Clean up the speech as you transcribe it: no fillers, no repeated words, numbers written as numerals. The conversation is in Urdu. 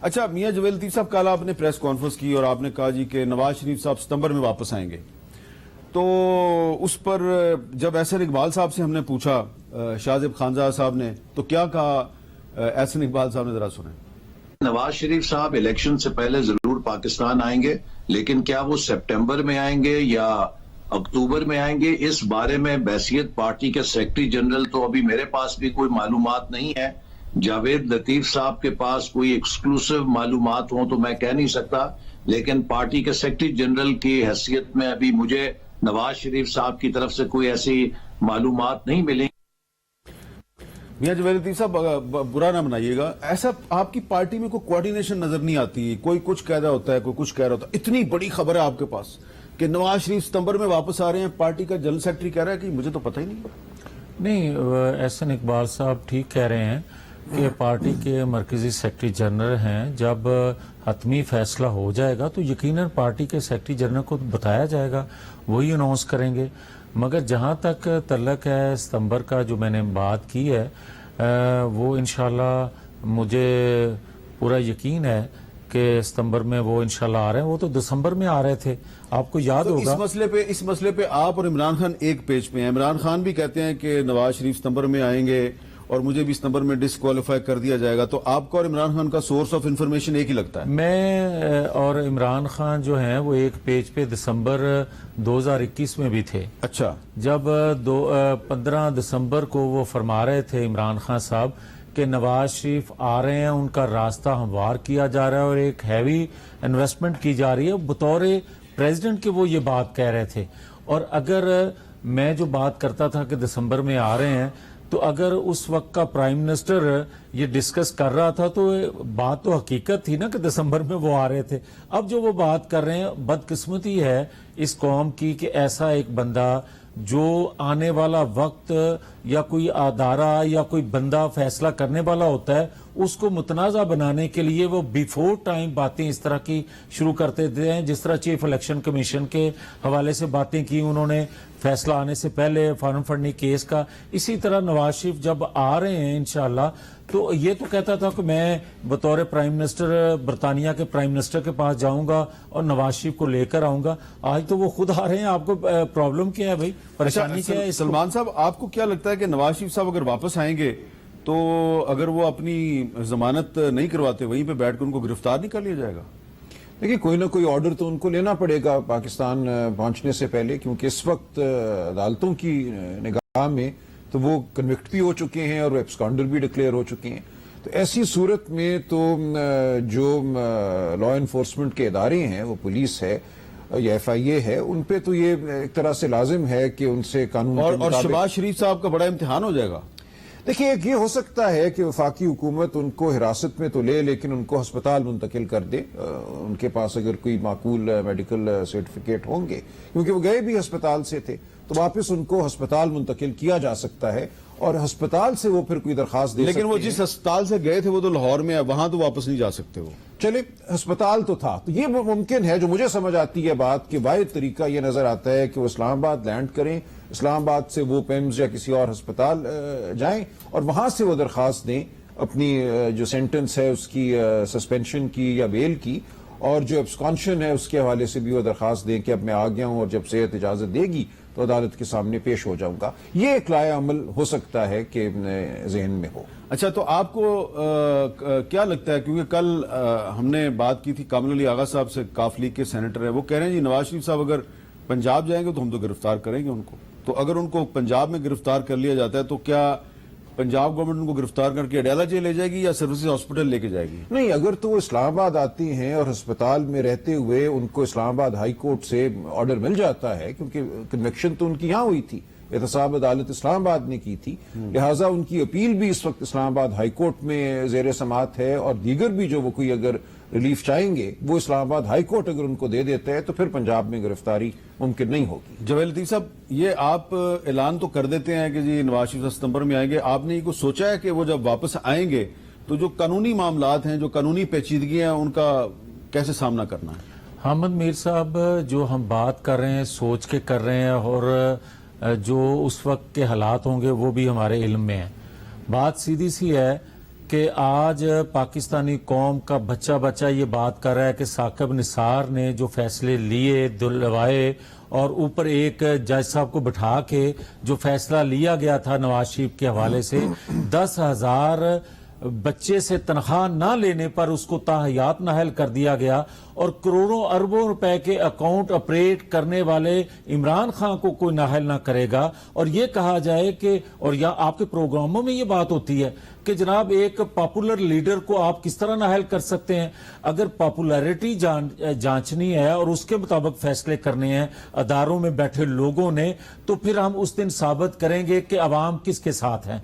اچھا میاں جویل لطیف صاحب، کل آپ نے پریس کانفرنس کی اور آپ نے کہا جی کہ نواز شریف صاحب ستمبر میں واپس آئیں گے، تو اس پر جب احسن اقبال صاحب سے ہم نے پوچھا، شاہ زیب خانزادہ صاحب نے، تو کیا کہا احسن اقبال صاحب نے، ذرا سنیں۔ نواز شریف صاحب الیکشن سے پہلے ضرور پاکستان آئیں گے، لیکن کیا وہ سپٹمبر میں آئیں گے یا اکتوبر میں آئیں گے، اس بارے میں بحیثیت پارٹی کے سیکرٹری جنرل تو ابھی میرے پاس بھی کوئی معلومات نہیں ہے۔ جاوید لطیف صاحب کے پاس کوئی ایکسکلوسیو معلومات ہوں تو میں کہہ نہیں سکتا، لیکن پارٹی کے سیکرٹری جنرل کی حیثیت میں ابھی مجھے نواز شریف صاحب کی طرف سے کوئی ایسی معلومات نہیں ملی۔ میاں جویل لطیف صاحب برا نہ منائیے گا، ایسا آپ کی پارٹی میں کوئی کوارڈینیشن نظر نہیں آتی، کوئی کچھ کہہ رہا ہوتا ہے، کوئی کچھ کہہ رہا ہوتا ہے۔ اتنی بڑی خبر ہے آپ کے پاس کہ نواز شریف ستمبر میں واپس آ رہے ہیں، پارٹی کا جنرل سیکرٹری کہہ رہا ہے کہ مجھے تو پتہ ہی نہیں۔ احسن اقبال صاحب ٹھیک کہہ رہے ہیں کہ پارٹی کے مرکزی سیکرٹری جنرل ہیں، جب حتمی فیصلہ ہو جائے گا تو یقیناً پارٹی کے سیکرٹری جنرل کو بتایا جائے گا، وہی اناؤنس کریں گے۔ مگر جہاں تک تعلق ہے ستمبر کا، جو میں نے بات کی ہے، وہ انشاءاللہ مجھے پورا یقین ہے کہ ستمبر میں وہ انشاءاللہ آ رہے ہیں۔ وہ تو دسمبر میں آ رہے تھے، آپ کو یاد ہوگا۔ اس مسئلے پہ آپ اور عمران خان ایک پیج پہ ہیں۔ عمران خان بھی کہتے ہیں کہ نواز شریف ستمبر میں آئیں گے اور مجھے بھی ستمبر میں ڈسکوالیفائی کر دیا جائے گا، تو آپ کا اور عمران خان کا سورس آف انفارمیشن ایک ہی لگتا ہے؟ میں اور عمران خان جو ہیں وہ ایک پیج پہ دسمبر 2021 میں بھی تھے۔ اچھا، جب 15 دسمبر کو وہ فرما رہے تھے عمران خان صاحب کہ نواز شریف آ رہے ہیں، ان کا راستہ ہموار کیا جا رہا ہے اور ایک ہیوی انویسٹمنٹ کی جا رہی ہے، بطور پریزیڈنٹ کے وہ یہ بات کہہ رہے تھے۔ اور اگر میں جو بات کرتا تھا کہ دسمبر میں آ رہے ہیں، تو اگر اس وقت کا پرائم منسٹر یہ ڈسکس کر رہا تھا تو بات تو حقیقت تھی نا کہ دسمبر میں وہ آ رہے تھے۔ اب جو وہ بات کر رہے ہیں، بدقسمتی ہے اس قوم کی کہ ایسا ایک بندہ جو آنے والا وقت یا کوئی ادارہ یا کوئی بندہ فیصلہ کرنے والا ہوتا ہے، اس کو متنازع بنانے کے لیے وہ بیفور ٹائم باتیں اس طرح کی شروع کرتے ہیں، جس طرح چیف الیکشن کمیشن کے حوالے سے باتیں کی انہوں نے فیصلہ آنے سے پہلے فارم فنڈنگ کیس کا۔ اسی طرح نواز شریف جب آ رہے ہیں انشاءاللہ، تو یہ تو کہتا تھا کہ میں بطور پرائم منسٹر برطانیہ کے پرائم منسٹر کے پاس جاؤں گا اور نواز شریف کو لے کر آؤں گا۔ آج تو وہ خود آ رہے ہیں، آپ کو پرابلم کیا ہے بھائی، پریشانی کیا ہے؟ سلمان صاحب، آپ کو کیا لگتا ہے کہ نواز شریف صاحب اگر واپس آئیں گے تو اگر وہ اپنی ضمانت نہیں کرواتے، وہیں پہ بیٹھ کر ان کو گرفتار نہیں کر لیا جائے گا؟ دیکھیے، کوئی نہ کوئی آرڈر تو ان کو لینا پڑے گا پاکستان پہنچنے سے پہلے، کیونکہ اس وقت عدالتوں کی نگاہ میں تو وہ کنوکٹ بھی ہو چکے ہیں اور ایبسکانڈر بھی ڈکلیئر ہو چکے ہیں۔ تو ایسی صورت میں تو جو لا انفورسمنٹ کے ادارے ہیں، وہ پولیس ہے یا ایف آئی اے ہے، ان پہ تو یہ ایک طرح سے لازم ہے کہ ان سے قانون اور شہباز شریف صاحب کا بڑا امتحان ہو جائے گا۔ دیکھیں، ایک یہ ہو سکتا ہے کہ وفاقی حکومت ان کو حراست میں تو لے، لیکن ان کو ہسپتال منتقل کر دے، ان کے پاس اگر کوئی معقول میڈیکل سرٹیفکیٹ ہوں گے، کیونکہ وہ گئے بھی ہسپتال سے تھے، تو واپس ان کو ہسپتال منتقل کیا جا سکتا ہے اور ہسپتال سے وہ پھر کوئی درخواست دے سکتے ہیں۔ لیکن وہ جس ہسپتال سے گئے تھے وہ تو لاہور میں ہے، وہاں تو واپس نہیں جا سکتے وہ۔ چلے، ہسپتال تو تھا، تو یہ ممکن ہے۔ جو مجھے سمجھ آتی ہے بات کہ واحد طریقہ یہ نظر آتا ہے کہ وہ اسلام آباد لینڈ کریں، اسلام آباد سے وہ پیمز یا کسی اور ہسپتال جائیں اور وہاں سے وہ درخواست دیں اپنی جو سینٹنس ہے اس کی سسپینشن کی یا بیل کی، اور جو ایبسکانشن ہے اس کے حوالے سے بھی وہ درخواست دیں کہ اب میں آ گیا ہوں اور جب صحت اجازت دے گی تو عدالت کے سامنے پیش ہو جاؤں گا۔ یہ ایک لائحہ عمل ہو سکتا ہے کہ ذہن میں ہو۔ اچھا، تو آپ کو کیا لگتا ہے، کیونکہ کل ہم نے بات کی تھی کامل علی آغا صاحب سے، کاف لیگ کے سینیٹر ہے، وہ کہہ رہے ہیں جی نواز شریف صاحب اگر پنجاب جائیں گے تو ہم تو گرفتار کریں گے ان کو، تو اگر ان کو پنجاب میں گرفتار کر لیا جاتا ہے تو کیا پنجاب گورنمنٹ ان کو گرفتار کر کے اڈیالہ جیل لے جائے گی یا سروسز ہاسپٹل لے کے جائے گی؟ نہیں، اگر تو وہ اسلام آباد آتے ہیں اور ہسپتال میں رہتے ہوئے ان کو اسلام آباد ہائی کورٹ سے آرڈر مل جاتا ہے، کیونکہ کنوکشن تو ان کی یہاں ہوئی تھی، احتساب عدالت اسلام آباد نے کی تھی، لہٰذا ان کی اپیل بھی اس وقت اسلام آباد ہائی کورٹ میں زیر سماعت ہے، اور دیگر بھی جو وہ کوئی اگر ریلیف چاہیں گے وہ اسلام آباد ہائی کورٹ اگر ان کو دے دیتا ہے تو پھر پنجاب میں گرفتاری ممکن نہیں ہوگی۔ جویل لطیف صاحب، یہ آپ اعلان تو کر دیتے ہیں کہ جی نواز شریف ستمبر میں آئیں گے، آپ نے یہ کچھ سوچا ہے کہ وہ جب واپس آئیں گے تو جو قانونی معاملات ہیں، جو قانونی پیچیدگیاں ہیں، ان کا کیسے سامنا کرنا ہے؟ حامد میر صاحب، جو ہم بات کر رہے ہیں سوچ کے کر رہے ہیں، اور جو اس وقت کے حالات ہوں گے وہ بھی ہمارے علم میں ہیں۔ بات سیدھی سی ہے کہ آج پاکستانی قوم کا بچہ بچہ یہ بات کر رہا ہے کہ ثاقب نثار نے جو فیصلے لیے دلوائے اور اوپر ایک جج صاحب کو بٹھا کے جو فیصلہ لیا گیا تھا نواز شریف کے حوالے سے 10,000 بچے سے تنخواہ نہ لینے پر اس کو تاحیات نااہل کر دیا گیا اور کروڑوں اربوں روپے کے اکاؤنٹ آپریٹ کرنے والے عمران خان کو کوئی نااہل نہ کرے گا اور یہ کہا جائے کہ اور یا آپ کے پروگراموں میں یہ بات ہوتی ہے کہ جناب ایک پاپولر لیڈر کو آپ کس طرح نااہل کر سکتے ہیں؟ اگر پاپولیرٹی جانچنی ہے اور اس کے مطابق فیصلے کرنے ہیں اداروں میں بیٹھے لوگوں نے تو پھر ہم اس دن ثابت کریں گے کہ عوام کس کے ساتھ ہیں.